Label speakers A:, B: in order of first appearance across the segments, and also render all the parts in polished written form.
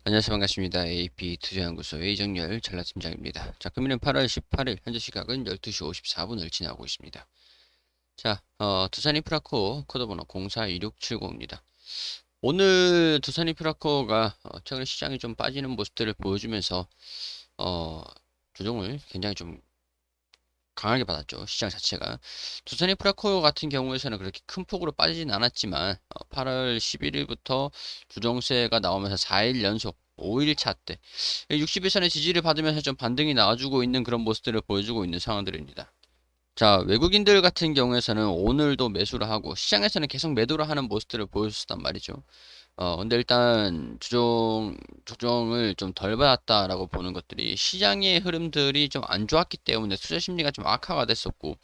A: 안녕하세요. 반갑습니다. AP투자연구소의 이정열 전략팀장입니다. 자, 금일은 8월 18일, 현재 시각은 12시 54분을 지나고 있습니다. 자, 두산인프라코 코드번호 042670입니다. 오늘 두산인프라코가 최근에 시장이 좀 빠지는 모습들을 보여주면서 어, 조정을 굉장히 좀 강하게 받았죠. 시장 자체가. 두산인프라코 같은 경우에서는 그렇게 큰 폭으로 빠지진 않았지만 8월 11일부터 주정세가 나오면서 4일 연속 5일차 때 60일선의 지지를 받으면서 좀 반등이 나와주고 있는 그런 모습들을 보여주고 있는 상황들입니다. 자, 외국인들 같은 경우에서는 오늘도 매수를 하고 시장에서는 계속 매도를 하는 모습들을 보여줬단 말이죠. 근데 일단 조정을 좀 덜 받았다라고 보는 것들이 시장의 흐름들이 좀 안 좋았기 때문에 투자 심리가 좀 악화가 됐었고,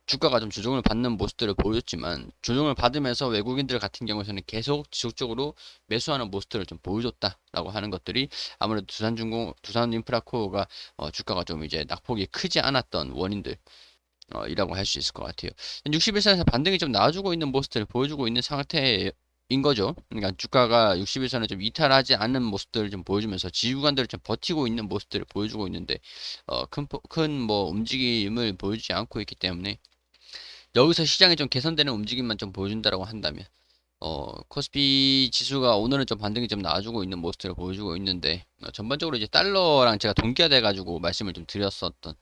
A: 주가가 좀 조정을 받는 모습들을 보였지만, 조정을 받으면서 외국인들 같은 경우에는 계속 지속적으로 매수하는 모습들을 좀 보여줬다라고 하는 것들이 아무래도 두산인프라코어가 주가가 좀 이제 낙폭이 크지 않았던 원인들, 이라고 할 수 있을 것 같아요. 61선에서 반등이 좀 나와주고 있는 모습들을 보여주고 있는 상태인 거죠. 그러니까 주가가 61선을 좀 이탈하지 않는 모습들을 좀 보여주면서 지구간들을 좀 버티고 있는 모습들을 보여주고 있는데 큰 뭐 움직임을 보여주지 않고 있기 때문에 여기서 시장이 좀 개선되는 움직임만 좀 보여준다라고 한다면 코스피 지수가 오늘은 좀 반등이 좀 나와주고 있는 모습들을 보여주고 있는데, 전반적으로 이제 달러랑 제가 동기화돼가지고 말씀을 좀 드렸었던,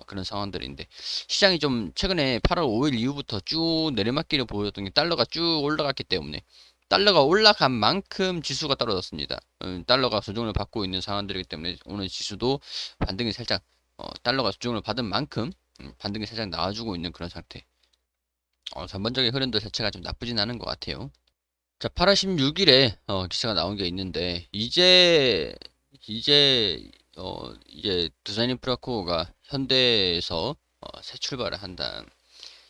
A: 그런 상황들인데, 시장이 좀 최근에 8월 5일 이후부터 쭉 내리막길을 보여줬던 게 달러가 쭉 올라갔기 때문에, 달러가 올라간 만큼 지수가 떨어졌습니다. 달러가 조정을 받고 있는 상황들이기 때문에, 오늘 지수도 반등이 살짝, 달러가 조정을 받은 만큼, 반등이 살짝 나와주고 있는 그런 상태. 전반적인 흐름도 자체가 좀 나쁘진 않은 것 같아요. 자, 8월 16일에 기사가 나온 게 있는데 이제 두산인프라코어가 현대에서 새 출발을 한다.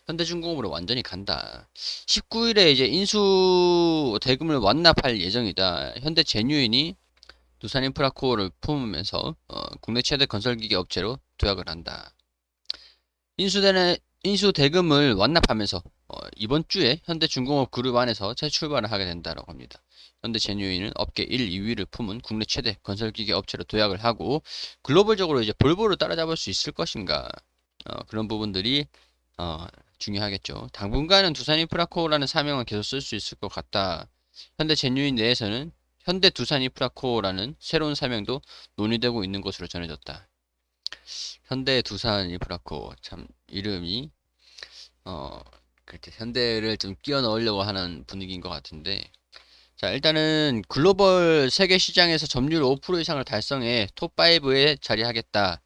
A: 현대중공업으로 완전히 간다. 19일에 이제 인수 대금을 완납할 예정이다. 현대제뉴인이 두산인프라코어를 품으면서 국내 최대 건설기계 업체로 도약을 한다. 인수되는 인수 대금을 완납하면서 이번 주에 현대중공업 그룹 안에서 새 출발을 하게 된다고 합니다. 현대제뉴인은 업계 1, 2위를 품은 국내 최대 건설기계 업체로 도약을 하고 글로벌적으로 이제 볼보를 따라잡을 수 있을 것인가, 그런 부분들이 어, 중요하겠죠. 당분간은 두산인프라코어라는 사명을 계속 쓸 수 있을 것 같다. 현대제뉴인 내에서는 현대두산인프라코어라는 새로운 사명도 논의되고 있는 것으로 전해졌다. 현대 두산 인프라코 참 이름이 어 그렇게 현대를 좀 끼워 넣으려고 하는 분위기인 것 같은데, 자, 일단은 글로벌 세계 시장에서 점유율 5% 이상을 달성해 톱5에 자리하겠다.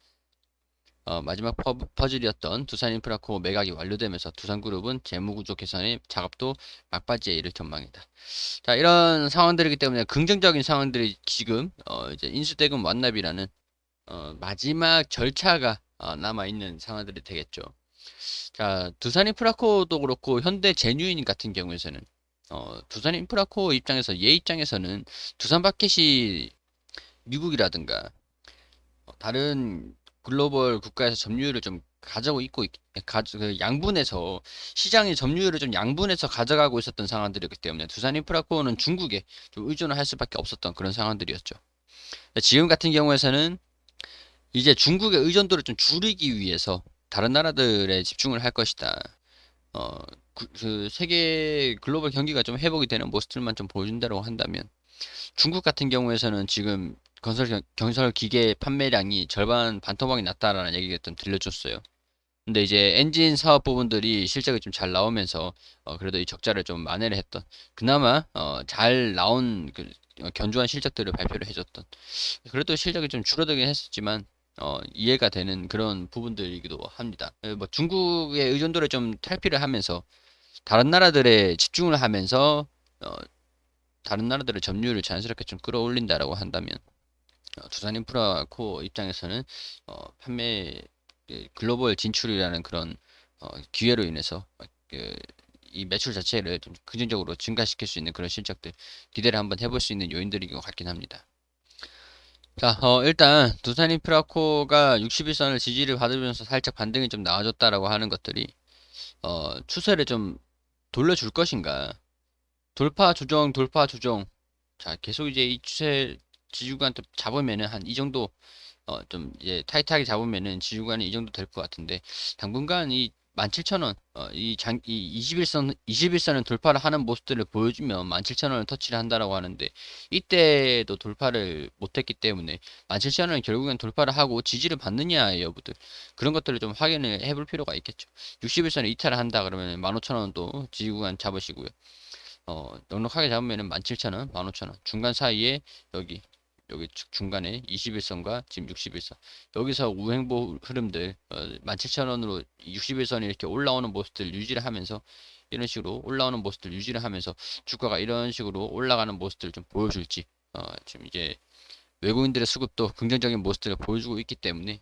A: 마지막 퍼즐이었던 두산 인프라코 매각이 완료되면서 두산그룹은 재무구조 개선의 작업도 막바지에 이를 전망이다. 자, 이런 상황들이기 때문에 긍정적인 상황들이 지금 이제 인수대금 완납이라는 마지막 절차가 남아있는 상황들이 되겠죠. 자, 두산인프라코도 그렇고 현대 제뉴인 같은 경우에서는 두산인프라코 입장에서 얘 입장에서는 두산마켓이 미국이라든가 다른 글로벌 국가에서 점유율을 좀 가지고 있고 양분해서 시장의 점유율을 좀 양분해서 가져가고 있었던 상황들이기 때문에 두산인프라코는 중국에 좀 의존을 할 수밖에 없었던 그런 상황들이었죠. 지금 같은 경우에서는 이제 중국의 의존도를 좀 줄이기 위해서 다른 나라들에 집중을 할 것이다. 어, 그 세계 글로벌 경기가 좀 회복이 되는 모습들만 좀 보여준다고 한다면, 중국 같은 경우에서는 지금 건설 기계 판매량이 절반 반토막이 났다라는 얘기가 좀 들려줬어요. 근데 이제 엔진 사업 부분들이 실적이 좀 잘 나오면서 그래도 이 적자를 좀 만회를 했던, 그나마 잘 나온 견조한 실적들을 발표를 해줬던, 그래도 실적이 좀 줄어들긴 했었지만 이해가 되는 그런 부분들이기도 합니다. 뭐 중국의 의존도를 좀 탈피를 하면서 다른 나라들에 집중을 하면서 어, 다른 나라들의 점유율을 자연스럽게 좀 끌어올린다라고 한다면, 두산인프라 코어 입장에서는 판매 글로벌 진출이라는 그런 기회로 인해서 이 매출 자체를 좀 긍정적으로 증가시킬 수 있는 그런 실적들 기대를 한번 해볼 수 있는 요인들인 것 같긴 합니다. 자, 일단 두산인프라코가 61선을 지지를 받으면서 살짝 반등이 좀 나와줬다라고 하는 것들이 추세를 좀 돌려줄 것인가, 돌파 조정 자, 계속 이제 이 추세 지지구간 좀 잡으면은 한 이 정도 좀 이제 타이트하게 잡으면은 지지구간이 이 정도 될 것 같은데 당분간 이 17,000원 이 21선을 돌파를 하는 모습들을 보여주면 17,000원을 터치를 한다라고 하는데 이때도 돌파를 못했기 때문에 17,000원을 결국엔 돌파를 하고 지지를 받느냐의 여부들 그런 것들을 좀 확인을 해볼 필요가 있겠죠. 61선을 이탈을 한다 그러면 15,000원도 지지구간 잡으시고요. 넉넉하게 잡으면은 17,000원, 15,000원 중간 사이에 여기 중간에 21선과 지금 61선 여기서 우행보 흐름들 17,000원으로 61선이 이렇게 올라오는 모습들 유지를 하면서 이런 식으로 올라오는 모습들 유지를 하면서 주가가 이런 식으로 올라가는 모습들을 좀 보여줄지 지금 이제 외국인들의 수급도 긍정적인 모습들을 보여주고 있기 때문에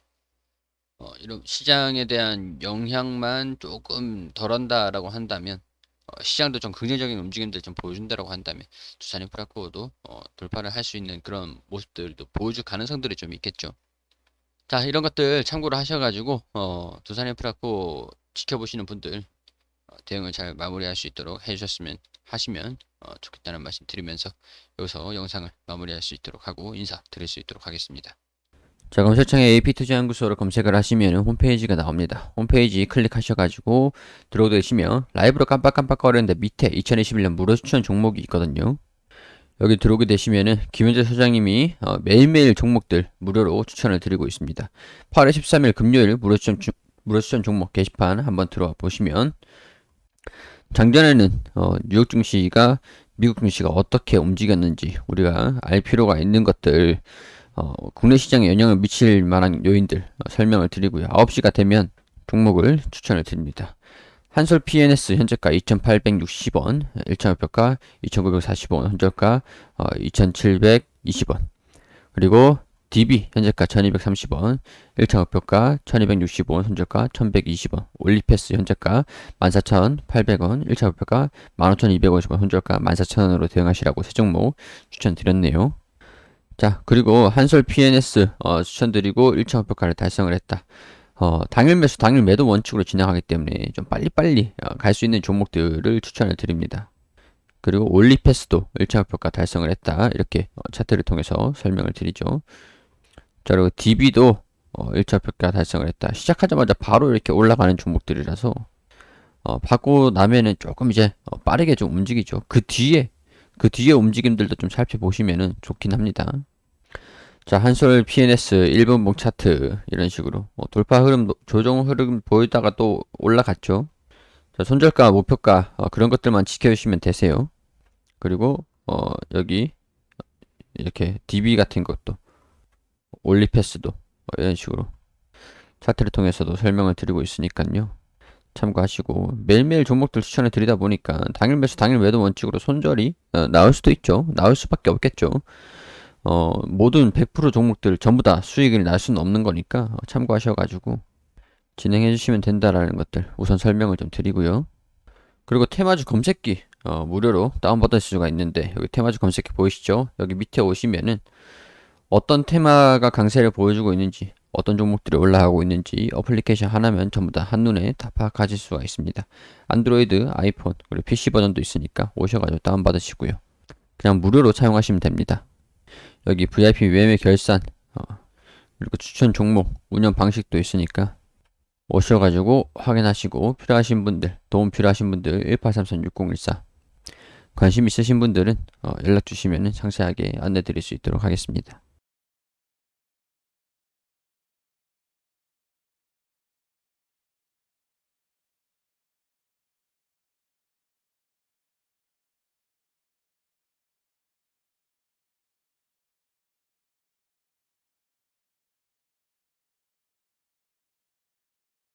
A: 이런 시장에 대한 영향만 조금 덜한다라고 한다면 시장도 좀 긍정적인 움직임들 좀 보여준다라고 한다면 두산인프라코어도 돌파를 할 수 있는 그런 모습들도 보여줄 가능성들이 좀 있겠죠. 자, 이런 것들 참고를 하셔가지고 두산인프라코어 지켜보시는 분들 대응을 잘 마무리할 수 있도록 해주셨으면 하시면 좋겠다는 말씀 드리면서 여기서 영상을 마무리할 수 있도록 하고 인사 드릴 수 있도록 하겠습니다. 자, 검색창에 AP투자연구소를 검색을 하시면 홈페이지가 나옵니다. 홈페이지 클릭하셔가지고 들어오게 되시면 라이브로 깜빡깜빡거리는데 밑에 2021년 무료 추천 종목이 있거든요. 여기 들어오게 되시면은 김현재 소장님이 매일매일 종목들 무료로 추천을 드리고 있습니다. 8월 13일 금요일 무료 추천 종목 게시판 한번 들어와 보시면 장전에는 뉴욕 증시가 미국 증시가 어떻게 움직였는지 우리가 알 필요가 있는 것들 국내 시장에 영향을 미칠 만한 요인들 설명을 드리고요. 9시가 되면 종목을 추천을 드립니다. 한솔 PNS 현재가 2,860원, 1차목표가 2,940원, 현저가 2,720원. 그리고 DB 현재가 1,230원, 1차 목표가 1,260원, 현저가 1,120원. 올리패스 현재가 14,800원, 1차 목표가 15,250원, 현저가 14,000원으로 대응하시라고 세 종목 추천드렸네요. 자, 그리고 한솔 PNS 추천드리고 1차 목표가를 달성을 했다. 당일 매수, 당일 매도 원칙으로 진행하기 때문에 좀 빨리빨리 갈 수 있는 종목들을 추천을 드립니다. 그리고 올리패스도 1차 목표가 달성을 했다. 이렇게 차트를 통해서 설명을 드리죠. 자, 그리고 DB도 1차 목표가 달성을 했다. 시작하자마자 바로 이렇게 올라가는 종목들이라서 받고 나면은 조금 이제 빠르게 좀 움직이죠. 그 뒤에 움직임들도 좀 살펴보시면은 좋긴 합니다. 자, 한솔 PNS 1분봉 차트 이런 식으로 돌파 흐름, 조정 흐름 보이다가 또 올라갔죠. 자, 손절가, 목표가 그런 것들만 지켜주시면 되세요. 그리고 여기 이렇게 DB 같은 것도 올리패스도 이런 식으로 차트를 통해서도 설명을 드리고 있으니까요. 참고하시고 매일매일 종목들 추천을 드리다 보니까 당일 매수 당일 매도 원칙으로 손절이 나올 수도 있죠. 나올 수밖에 없겠죠. 모든 100% 종목들 전부 다 수익이 날 수는 없는 거니까 참고하셔가지고 진행해 주시면 된다라는 것들 우선 설명을 좀 드리고요. 그리고 테마주 검색기 무료로 다운받을 수가 있는데 여기 테마주 검색기 보이시죠? 여기 밑에 오시면은 어떤 테마가 강세를 보여주고 있는지 어떤 종목들이 올라가고 있는지 어플리케이션 하나면 전부 다 한눈에 다 파악하실 수가 있습니다. 안드로이드, 아이폰, 그리고 PC 버전도 있으니까 오셔가지고 다운받으시고요. 그냥 무료로 사용하시면 됩니다. 여기 VIP 매매 결산 그리고 추천 종목 운영 방식도 있으니까 오셔가지고 확인하시고 필요하신 분들 도움 필요하신 분들 1833-6014 관심 있으신 분들은 연락 주시면 상세하게 안내 드릴 수 있도록 하겠습니다.